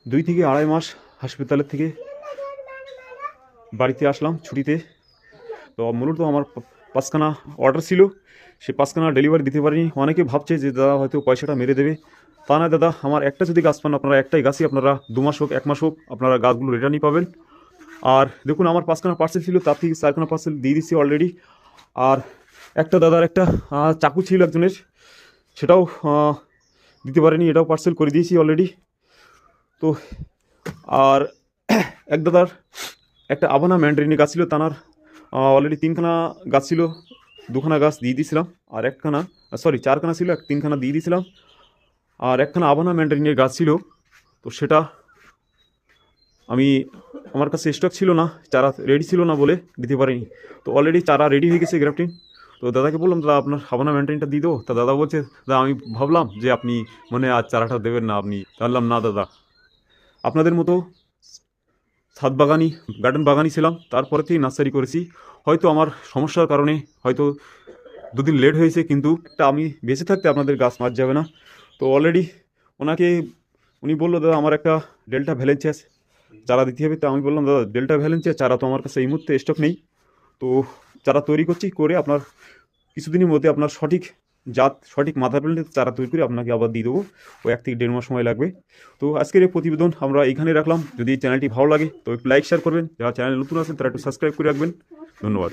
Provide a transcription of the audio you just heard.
2 থেকে আড়াই মাস হাসপাতালের থেকে বাড়িতে আসলাম ছুটিতে। তো মূলত আমার 5খানা অর্ডার ছিল, সে 5খানা ডেলিভারি দিতে পারিনি। অনেকে ভাবছে যে দাদা হয়তো পয়সাটা মেরে দেবে, তা না দাদা। আমার একটা যদি গাছ পান আপনারা, একটাই গাছই আপনারা 2 মাস হোক 1 মাস হোক আপনারা গাছগুলো রিটার্নই পাবেন। আর দেখুন আমার 5খানা পার্সেল ছিল, তার থেকে 4খানা পার্সেল দিয়ে দিচ্ছি অলরেডি। আর একটা দাদার একটা চাকু ছিল একজনের, সেটাও দিতে পারেনি, এটাও পার্সেল করে দিয়েছি অলরেডি। তো আর এক দাদার একটা আবানা ম্যান্ডারিনি গাছ ছিল, তানার অলরেডি 3খানা গাছ ছিল, 2খানা গাছ দিয়ে দিয়েছিলাম। আর 4খানা ছিল, 3খানা দিয়ে দিয়েছিলাম। আর 1খানা আবানা ম্যান্ডারিনের গাছ ছিল, তো সেটা আমি আমার কাছে স্টক ছিল না, চারা রেডি ছিল না বলে দিতে পারিনি। তো অলরেডি চারা রেডি হয়ে গেছে গ্রাফটিং। তো দাদাকে বললাম দাদা আপনার হাবানা ম্যান্ডারিনটা দিয়ে দেবো। তা দাদা বলছে দাদা আমি ভাবলাম যে আপনি মনে আজ চারাটা দেবেন না, আপনি। বললাম না দাদা, আপনাদের মতো ছাদ বাগানি, গার্ডেন বাগানি ছিলাম, তারপরে থেকেই নার্সারি করেছি। হয়তো আমার সমস্যার কারণে হয়তো 2 দিন লেট হয়েছে, কিন্তু একটা আমি বেঁচে থাকতে আপনাদের গাছ মার যাবে না। তো অলরেডি উনি বললো দাদা আমার একটা ডেল্টা ভ্যালেন্সিয়াস চারা দিতে হবে। তো আমি বললাম দাদা ডেল্টা ভ্যালেন্সিয়া চারা তো আমার কাছে এই মুহূর্তে স্টক নেই। তো চারা তৈরি করছি, করে আপনার কিছুদিনের মধ্যে আপনার সঠিক জাত, সঠিক মাদার প্ল্যান্টের চারা তৈরি করে আপনাকে আবার দিয়ে দেবো। ওই 1 থেকে 1.5 মাস সময় লাগবে। তো আজকের এই প্রতিবেদন আমরা এইখানে রাখলাম। যদি চ্যানেলটি ভালো লাগে তো একটু লাইক শেয়ার করবেন, যারা চ্যানেল নতুন আছেন তারা একটু সাবস্ক্রাইব করে রাখবেন। ধন্যবাদ।